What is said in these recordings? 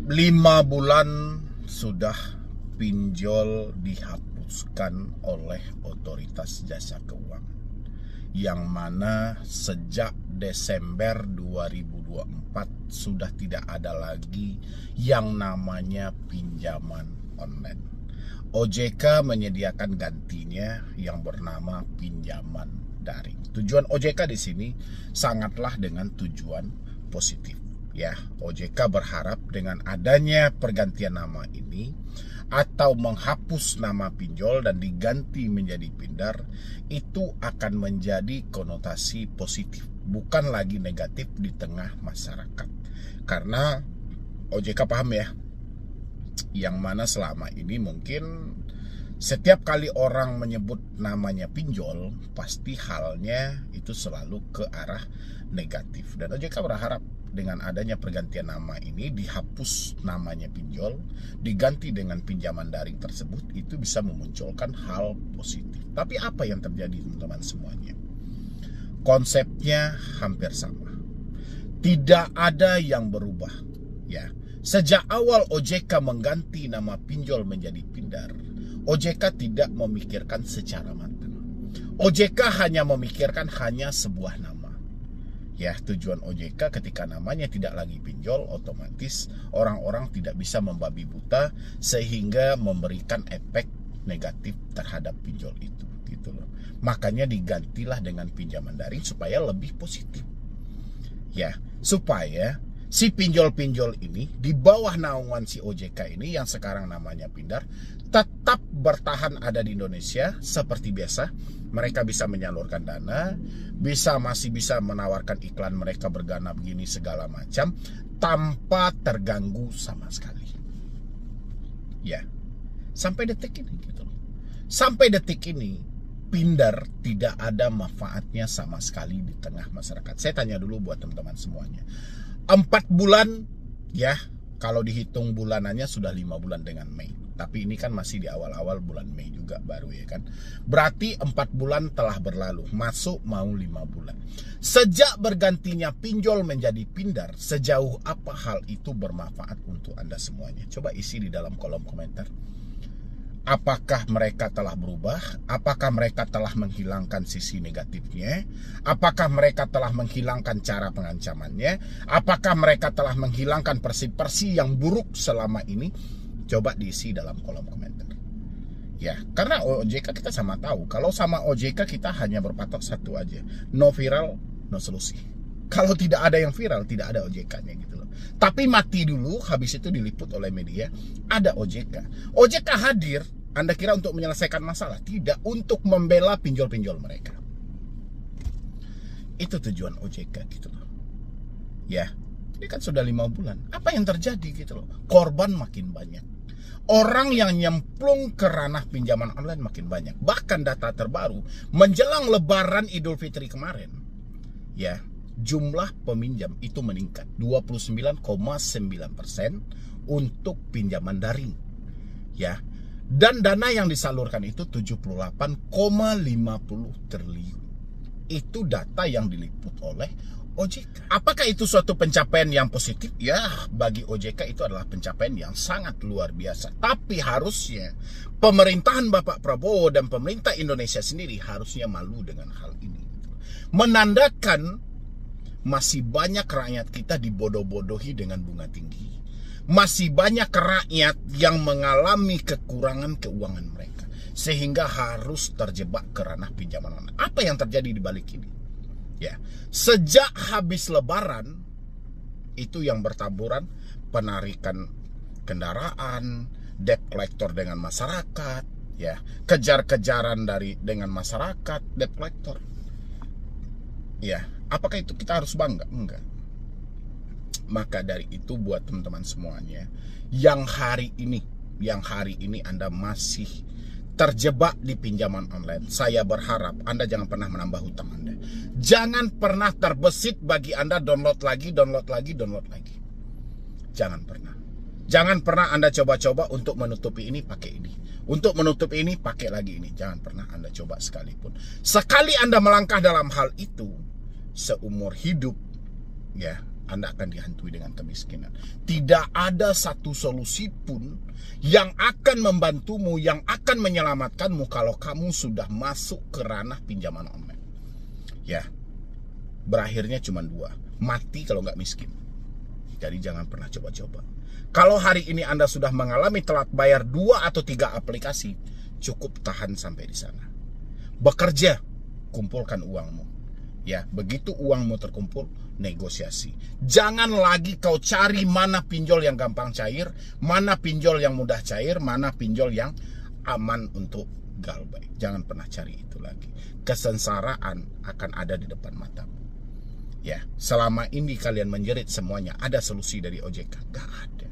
5 bulan sudah pinjol dihapuskan oleh Otoritas Jasa Keuangan, yang mana sejak Desember 2024 sudah tidak ada lagi yang namanya pinjaman online. OJK menyediakan gantinya yang bernama pinjaman daring. Tujuan OJK di sini sangatlah dengan tujuan positif. Ya, OJK berharap dengan adanya pergantian nama ini atau menghapus nama pinjol dan diganti menjadi pindar, itu akan menjadi konotasi positif, bukan lagi negatif di tengah masyarakat. Karena OJK paham ya, yang mana selama ini mungkin setiap kali orang menyebut namanya pinjol, pasti halnya itu selalu ke arah negatif. Dan OJK berharap dengan adanya pergantian nama ini, dihapus namanya pinjol, diganti dengan pinjaman daring tersebut, itu bisa memunculkan hal positif. Tapi apa yang terjadi teman-teman semuanya? Konsepnya hampir sama. Tidak ada yang berubah. Ya, sejak awal OJK mengganti nama pinjol menjadi pindar, OJK tidak memikirkan secara matang. OJK hanya memikirkan sebuah nama. Ya, tujuan OJK ketika namanya tidak lagi pinjol, otomatis orang-orang tidak bisa membabi buta sehingga memberikan efek negatif terhadap pinjol itu, gitu loh. Makanya digantilah dengan pinjaman daring supaya lebih positif. Ya, supaya si pinjol-pinjol ini di bawah naungan si OJK ini yang sekarang namanya pindar tetap bertahan ada di Indonesia seperti biasa. Mereka bisa menyalurkan dana, masih bisa menawarkan iklan mereka bergana begini segala macam tanpa terganggu sama sekali. Ya, sampai detik ini gitu loh. Sampai detik ini pindar tidak ada manfaatnya sama sekali di tengah masyarakat. Saya tanya dulu buat teman-teman semuanya. 4 bulan ya, kalau dihitung bulanannya sudah 5 bulan dengan Mei. Tapi ini kan masih di awal-awal bulan Mei juga baru ya kan. Berarti 4 bulan telah berlalu, masuk mau 5 bulan. Sejak bergantinya pinjol menjadi pindar, sejauh apa hal itu bermanfaat untuk Anda semuanya? Coba isi di dalam kolom komentar. Apakah mereka telah berubah? Apakah mereka telah menghilangkan sisi negatifnya? Apakah mereka telah menghilangkan cara pengancamannya? Apakah mereka telah menghilangkan persi-persi yang buruk selama ini? Coba diisi dalam kolom komentar. Ya, karena OJK kita sama tahu. Kalau sama OJK kita hanya berpatok satu aja. No viral, no solusi. Kalau tidak ada yang viral, tidak ada OJK-nya gitu loh. Tapi mati dulu, habis itu diliput oleh media, ada OJK. OJK hadir, Anda kira untuk menyelesaikan masalah? Tidak, untuk membela pinjol-pinjol mereka. Itu tujuan OJK gitu loh. Ya, ini kan sudah 5 bulan. Apa yang terjadi gitu loh? Korban makin banyak. Orang yang nyemplung ke ranah pinjaman online makin banyak. Bahkan data terbaru menjelang Lebaran Idul Fitri kemarin, ya, jumlah peminjam itu meningkat 29,9% untuk pinjaman daring. Ya. Dan dana yang disalurkan itu 78,50 triliun. Itu data yang diliput oleh OJK. Apakah itu suatu pencapaian yang positif? Ya, bagi OJK itu adalah pencapaian yang sangat luar biasa. Tapi harusnya pemerintahan Bapak Prabowo dan pemerintah Indonesia sendiri harusnya malu dengan hal ini. Menandakan masih banyak rakyat kita dibodoh-bodohi dengan bunga tinggi. Masih banyak rakyat yang mengalami kekurangan keuangan mereka, sehingga harus terjebak ke ranah pinjaman online. Apa yang terjadi di balik ini? Ya, sejak habis Lebaran itu yang bertaburan penarikan kendaraan, debt collector dengan masyarakat, ya, kejar-kejaran dengan masyarakat, debt collector. Ya, apakah itu kita harus bangga? Enggak. Maka dari itu buat teman-teman semuanya yang hari ini Anda masih terjebak di pinjaman online, saya berharap Anda jangan pernah menambah hutang Anda. Jangan pernah terbesit bagi Anda download lagi. Jangan pernah. Jangan pernah Anda coba-coba untuk menutupi ini pakai ini. Untuk menutupi ini pakai lagi ini. Jangan pernah Anda coba sekalipun. Sekali Anda melangkah dalam hal itu, seumur hidup ya, Anda akan dihantui dengan kemiskinan. Tidak ada satu solusi pun yang akan membantumu, yang akan menyelamatkanmu kalau kamu sudah masuk ke ranah pinjaman online. Ya, berakhirnya cuma dua, mati kalau nggak miskin. Jadi jangan pernah coba-coba. Kalau hari ini Anda sudah mengalami telat bayar 2 atau 3 aplikasi, cukup tahan sampai di sana. Bekerja, kumpulkan uangmu. Ya, begitu uangmu terkumpul, negosiasi. Jangan lagi kau cari mana pinjol yang gampang cair, mana pinjol yang mudah cair, mana pinjol yang aman untuk galbay. Jangan pernah cari itu lagi. Kesengsaraan akan ada di depan matamu. Ya, selama ini kalian menjerit semuanya, ada solusi dari OJK? Gak ada.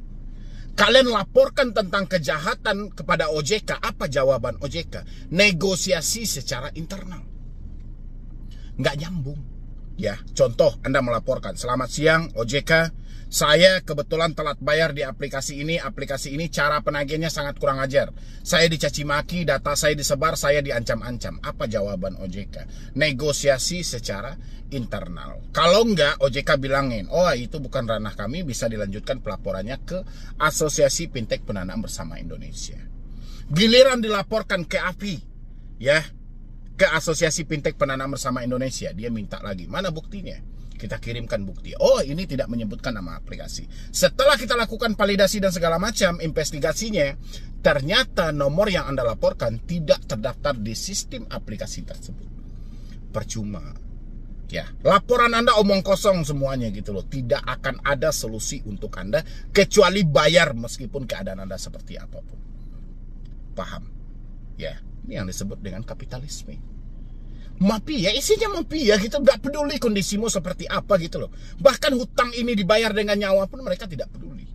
Kalian laporkan tentang kejahatan kepada OJK, apa jawaban OJK? Negosiasi secara internal. Nggak nyambung. Ya, contoh Anda melaporkan, selamat siang OJK, saya kebetulan telat bayar di aplikasi ini cara penagihnya sangat kurang ajar. Saya dicaci maki, data saya disebar, saya diancam-ancam. Apa jawaban OJK? Negosiasi secara internal. Kalau enggak, OJK bilangin, oh itu bukan ranah kami, bisa dilanjutkan pelaporannya ke Asosiasi Fintech Pendanaan Bersama Indonesia. Giliran dilaporkan ke AFI, ya, ke Asosiasi Fintech Pendanaan Bersama Indonesia, dia minta lagi, mana buktinya? Kita kirimkan bukti. Oh, ini tidak menyebutkan nama aplikasi. Setelah kita lakukan validasi dan segala macam investigasinya, ternyata nomor yang Anda laporkan tidak terdaftar di sistem aplikasi tersebut. Percuma. Ya, laporan Anda omong kosong semuanya gitu loh. Tidak akan ada solusi untuk Anda kecuali bayar meskipun keadaan Anda seperti apapun. Paham? Ya, ini yang disebut dengan kapitalisme. Mafia, isinya mafia gitu, nggak peduli kondisimu seperti apa gitu loh. Bahkan hutang ini dibayar dengan nyawa pun mereka tidak peduli.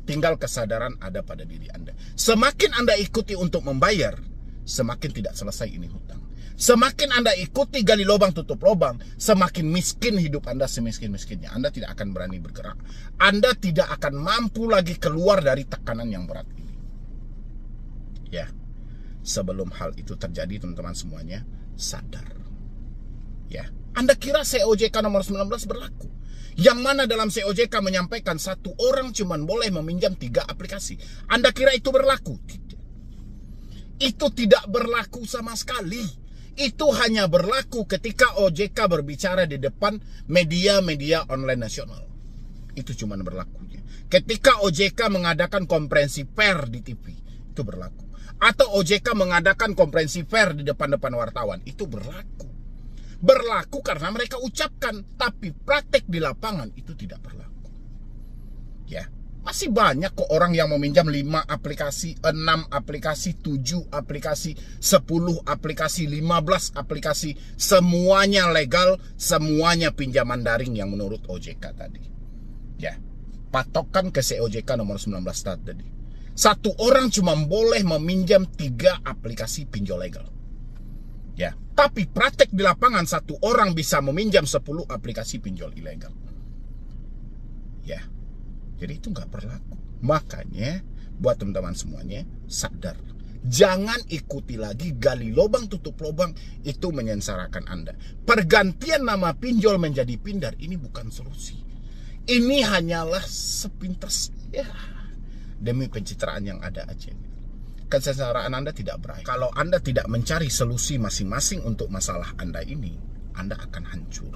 Tinggal kesadaran ada pada diri Anda. Semakin Anda ikuti untuk membayar, semakin tidak selesai ini hutang. Semakin Anda ikuti gali lubang tutup lubang, semakin miskin hidup Anda semiskin-miskinnya. Anda tidak akan berani bergerak. Anda tidak akan mampu lagi keluar dari tekanan yang berat ini. Ya, sebelum hal itu terjadi teman-teman semuanya, sadar. Ya, Anda kira COJK nomor 19 berlaku? Yang mana dalam COJK menyampaikan satu orang cuma boleh meminjam 3 aplikasi. Anda kira itu berlaku? Tidak. Itu tidak berlaku sama sekali. Itu hanya berlaku ketika OJK berbicara di depan media-media online nasional. Itu cuma berlakunya. Ketika OJK mengadakan konferensi pers di TV, itu berlaku. Atau OJK mengadakan konferensi pers di depan-depan wartawan, itu berlaku. Berlaku karena mereka ucapkan, tapi praktek di lapangan itu tidak berlaku. Ya, masih banyak kok orang yang meminjam 5 aplikasi, 6 aplikasi, 7 aplikasi, 10 aplikasi, 15 aplikasi, semuanya legal, semuanya pinjaman daring yang menurut OJK tadi. Ya, patokan ke COJK nomor 19 tadi. Satu orang cuma boleh meminjam 3 aplikasi pinjol legal. Ya, tapi praktek di lapangan satu orang bisa meminjam 10 aplikasi pinjol ilegal. Ya, jadi itu nggak berlaku. Makanya buat teman-teman semuanya sadar. Jangan ikuti lagi gali lubang tutup lubang, itu menyengsarakan Anda. Pergantian nama pinjol menjadi pindar ini bukan solusi. Ini hanyalah sepintas ya demi pencitraan yang ada aja. Kesengsaraan Anda tidak berakhir. Kalau Anda tidak mencari solusi masing-masing untuk masalah Anda ini, Anda akan hancur.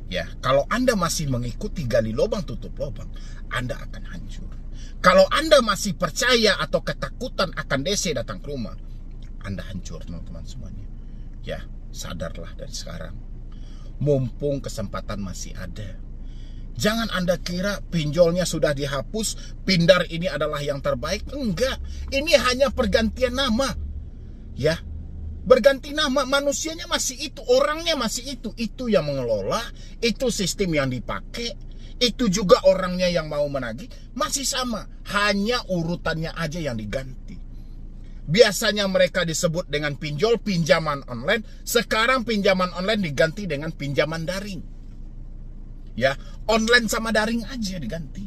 Ya, kalau Anda masih mengikuti gali lubang tutup lubang, Anda akan hancur. Kalau Anda masih percaya atau ketakutan akan DC datang ke rumah, Anda hancur teman-teman semuanya. Ya, sadarlah dari sekarang. Mumpung kesempatan masih ada. Jangan Anda kira pinjolnya sudah dihapus, pindar ini adalah yang terbaik. Enggak, ini hanya pergantian nama. Ya, berganti nama, manusianya masih itu, orangnya masih itu. Itu yang mengelola, itu sistem yang dipakai, itu juga orangnya yang mau menagih, masih sama. Hanya urutannya aja yang diganti. Biasanya mereka disebut dengan pinjol, pinjaman online. Sekarang pinjaman online diganti dengan pinjaman daring. Ya, online sama daring aja diganti.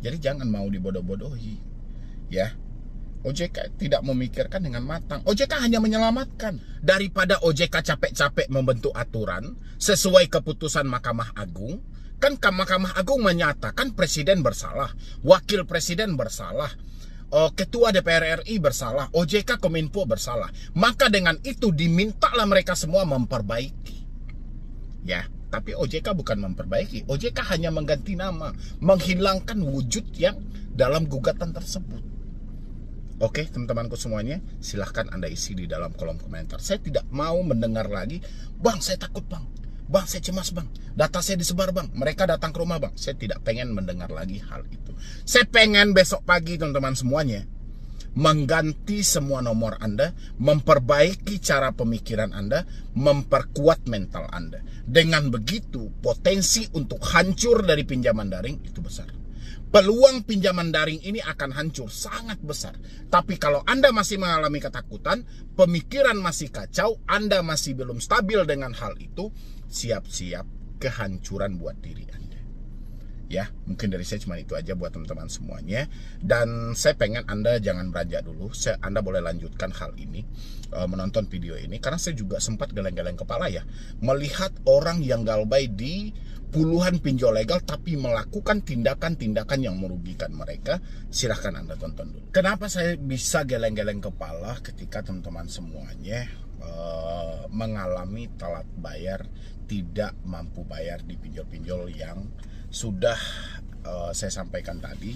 Jadi jangan mau dibodoh-bodohi. Ya, OJK tidak memikirkan dengan matang. OJK hanya menyelamatkan. Daripada OJK capek-capek membentuk aturan sesuai keputusan Mahkamah Agung, Kan Mahkamah Agung menyatakan presiden bersalah, wakil presiden bersalah, ketua DPR RI bersalah, OJK Kominfo bersalah. Maka dengan itu dimintalah mereka semua memperbaiki. Ya, tapi OJK bukan memperbaiki. OJK hanya mengganti nama, menghilangkan wujud yang dalam gugatan tersebut. Oke, teman-temanku semuanya, silahkan Anda isi di dalam kolom komentar. Saya tidak mau mendengar lagi, "Bang, saya takut bang. Bang, saya cemas bang. Data saya disebar bang. Mereka datang ke rumah bang." Saya tidak pengen mendengar lagi hal itu. Saya pengen besok pagi teman-teman semuanya mengganti semua nomor Anda, memperbaiki cara pemikiran Anda, memperkuat mental Anda. Dengan begitu, potensi untuk hancur dari pinjaman daring itu besar. Peluang pinjaman daring ini akan hancur sangat besar. Tapi kalau Anda masih mengalami ketakutan, pemikiran masih kacau, Anda masih belum stabil dengan hal itu, siap-siap kehancuran buat diri Anda. Ya, mungkin dari saya cuma itu aja buat teman-teman semuanya. Dan saya pengen Anda jangan beranjak dulu. Anda boleh lanjutkan hal ini, menonton video ini. Karena saya juga sempat geleng-geleng kepala ya, melihat orang yang galbay di puluhan pinjol legal tapi melakukan tindakan-tindakan yang merugikan mereka. Silahkan Anda tonton dulu. Kenapa saya bisa geleng-geleng kepala ketika teman-teman semuanya mengalami telat bayar, tidak mampu bayar di pinjol-pinjol yang sudah saya sampaikan tadi.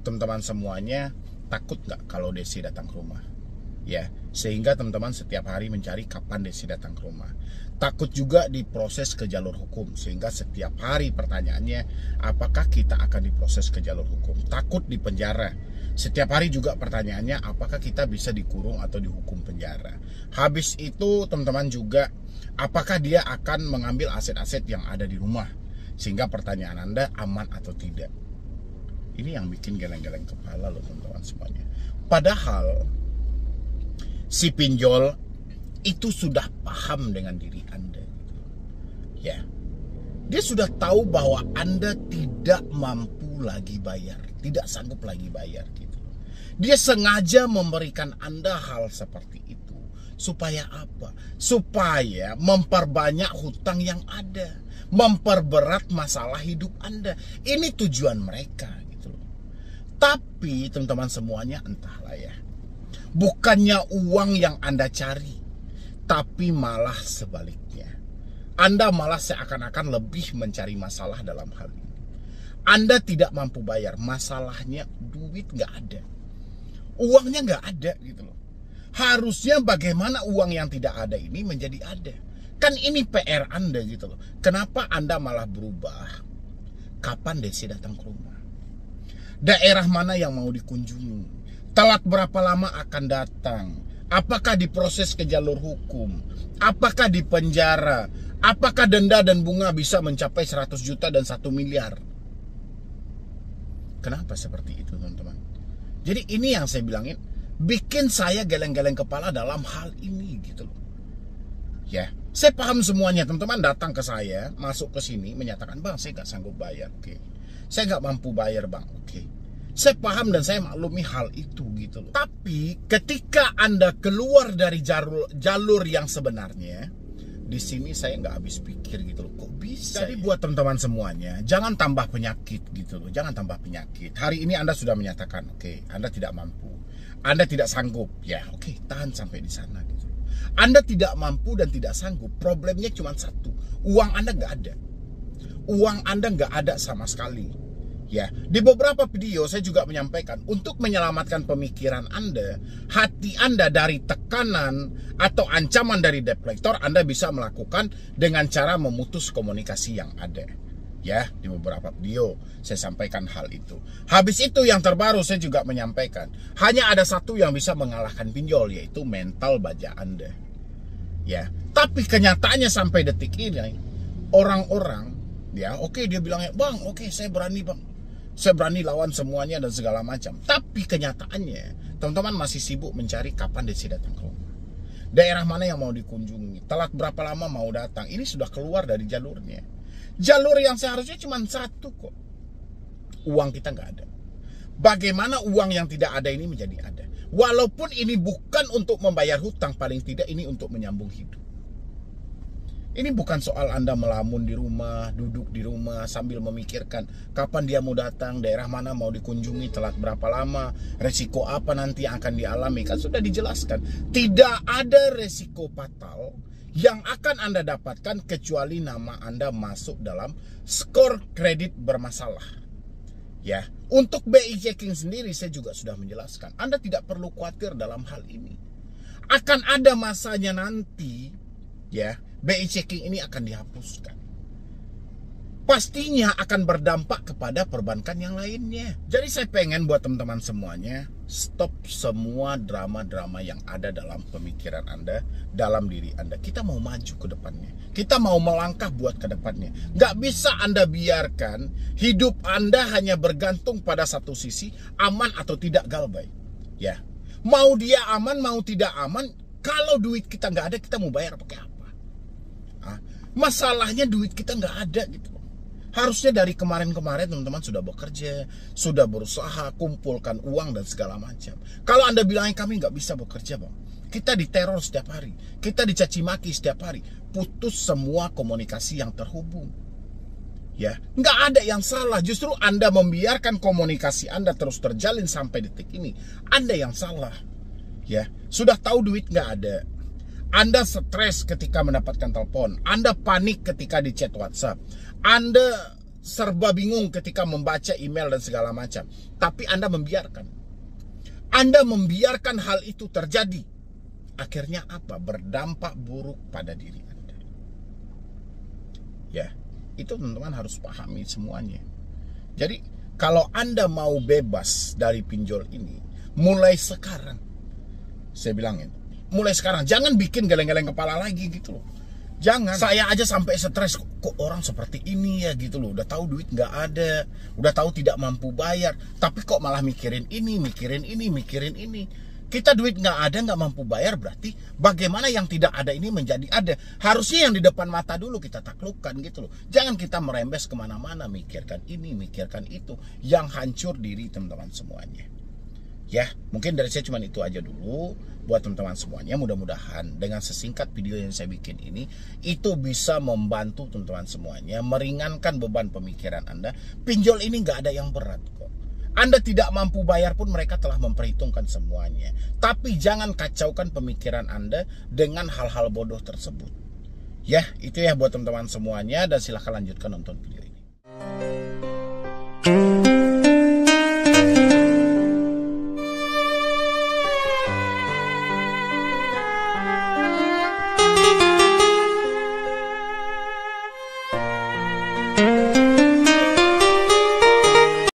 Teman-teman semuanya takut nggak kalau Desi datang ke rumah? Ya, sehingga teman-teman setiap hari mencari kapan Desi datang ke rumah. Takut juga diproses ke jalur hukum, sehingga setiap hari pertanyaannya, apakah kita akan diproses ke jalur hukum? Takut di penjara. Setiap hari juga pertanyaannya, apakah kita bisa dikurung atau dihukum penjara? Habis itu teman-teman juga, apakah dia akan mengambil aset-aset yang ada di rumah? Sehingga pertanyaan Anda aman atau tidak. Ini yang bikin geleng-geleng kepala loh teman-teman semuanya. Padahal si pinjol itu sudah paham dengan diri Anda. Ya, dia sudah tahu bahwa Anda tidak mampu lagi bayar, tidak sanggup lagi bayar gitu. Dia sengaja memberikan Anda hal seperti itu. Supaya apa? Supaya memperbanyak hutang yang ada, memperberat masalah hidup Anda. Ini tujuan mereka gitu loh. Tapi teman-teman semuanya entahlah ya, bukannya uang yang Anda cari, tapi malah sebaliknya. Anda malah seakan-akan lebih mencari masalah dalam hal ini. Anda tidak mampu bayar, masalahnya duit nggak ada, uangnya nggak ada gitu loh. Harusnya bagaimana uang yang tidak ada ini menjadi ada. Kan ini PR Anda gitu loh. Kenapa Anda malah berubah? Kapan Desi datang ke rumah? Daerah mana yang mau dikunjungi? Telat berapa lama akan datang? Apakah diproses ke jalur hukum? Apakah di penjara? Apakah denda dan bunga bisa mencapai 100 juta dan 1 miliar? Kenapa seperti itu teman-teman? Jadi ini yang saya bilangin, bikin saya geleng-geleng kepala dalam hal ini gitu loh. Ya, saya paham semuanya. Teman-teman datang ke saya, masuk ke sini menyatakan, "Bang, saya nggak sanggup bayar." Oke. Saya nggak mampu bayar, Bang. Oke. Saya paham dan saya maklumi hal itu gitu loh. Tapi ketika Anda keluar dari jalur yang sebenarnya, di sini saya nggak habis pikir gitu loh. Kok bisa? Jadi buat teman-teman semuanya, jangan tambah penyakit gitu loh. Jangan tambah penyakit. Hari ini Anda sudah menyatakan, oke, Anda tidak mampu, Anda tidak sanggup. Ya, oke, tahan sampai di sana gitu. Anda tidak mampu dan tidak sanggup. Problemnya cuma satu, uang Anda nggak ada. Uang Anda nggak ada sama sekali. Ya, di beberapa video saya juga menyampaikan untuk menyelamatkan pemikiran Anda, hati Anda dari tekanan atau ancaman dari debt collector, Anda bisa melakukan dengan cara memutus komunikasi yang ada. Ya, di beberapa video saya sampaikan hal itu. Habis itu yang terbaru saya juga menyampaikan, hanya ada satu yang bisa mengalahkan pinjol, yaitu mental baja Anda. Ya, tapi kenyataannya sampai detik ini orang-orang, ya oke, dia bilangnya, "Bang, oke, saya berani Bang. Saya berani lawan semuanya dan segala macam." Tapi kenyataannya teman-teman masih sibuk mencari kapan Desi datang ke rumah. Daerah mana yang mau dikunjungi, telat berapa lama mau datang. Ini sudah keluar dari jalurnya. Jalur yang seharusnya cuma satu kok. Uang kita nggak ada. Bagaimana uang yang tidak ada ini menjadi ada? Walaupun ini bukan untuk membayar hutang, paling tidak ini untuk menyambung hidup. Ini bukan soal Anda melamun di rumah, duduk di rumah sambil memikirkan kapan dia mau datang, daerah mana mau dikunjungi, telat berapa lama, resiko apa nanti yang akan dialami. Kan sudah dijelaskan, tidak ada resiko fatal yang akan Anda dapatkan kecuali nama Anda masuk dalam skor kredit bermasalah. Ya, untuk BI checking sendiri saya juga sudah menjelaskan, Anda tidak perlu khawatir dalam hal ini. Akan ada masanya nanti, ya, BI checking ini akan dihapuskan. Pastinya akan berdampak kepada perbankan yang lainnya. Jadi saya pengen buat teman-teman semuanya, stop semua drama-drama yang ada dalam pemikiran Anda, dalam diri Anda. Kita mau maju ke depannya. Kita mau melangkah buat ke depannya. Nggak bisa Anda biarkan hidup Anda hanya bergantung pada satu sisi, aman atau tidak galbay. Ya, mau dia aman, mau tidak aman, kalau duit kita nggak ada, kita mau bayar pakai apa? Masalahnya duit kita nggak ada gitu. Harusnya dari kemarin-kemarin teman-teman sudah bekerja, sudah berusaha kumpulkan uang dan segala macam. Kalau Anda bilang kami nggak bisa bekerja, Bang, kita diteror setiap hari, kita dicaci maki setiap hari, putus semua komunikasi yang terhubung. Ya, nggak ada yang salah. Justru Anda membiarkan komunikasi Anda terus terjalin sampai detik ini, Anda yang salah. Ya, sudah tahu duit nggak ada, Anda stres ketika mendapatkan telepon, Anda panik ketika di chat WhatsApp, Anda serba bingung ketika membaca email dan segala macam. Tapi Anda membiarkan hal itu terjadi. Akhirnya apa? Berdampak buruk pada diri Anda. Ya, itu teman-teman harus pahami semuanya. Jadi kalau Anda mau bebas dari pinjol ini, mulai sekarang, saya bilangin, mulai sekarang, jangan bikin geleng-geleng kepala lagi gitu loh. Jangan. Saya aja sampai stres, kok orang seperti ini ya gitu loh. Udah tahu duit nggak ada, udah tahu tidak mampu bayar, tapi kok malah mikirin ini, mikirin ini, mikirin ini. Kita duit nggak ada, nggak mampu bayar, berarti bagaimana yang tidak ada ini menjadi ada. Harusnya yang di depan mata dulu kita taklukkan gitu loh. Jangan kita merembes kemana-mana, mikirkan ini, mikirkan itu, yang hancur diri teman-teman semuanya. Ya, mungkin dari saya cuma itu aja dulu buat teman-teman semuanya. Mudah-mudahan dengan sesingkat video yang saya bikin ini, itu bisa membantu teman-teman semuanya, meringankan beban pemikiran Anda. Pinjol ini nggak ada yang berat kok. Anda tidak mampu bayar pun mereka telah memperhitungkan semuanya. Tapi jangan kacaukan pemikiran Anda dengan hal-hal bodoh tersebut. Ya, itu ya buat teman-teman semuanya, dan silahkan lanjutkan nonton video ini.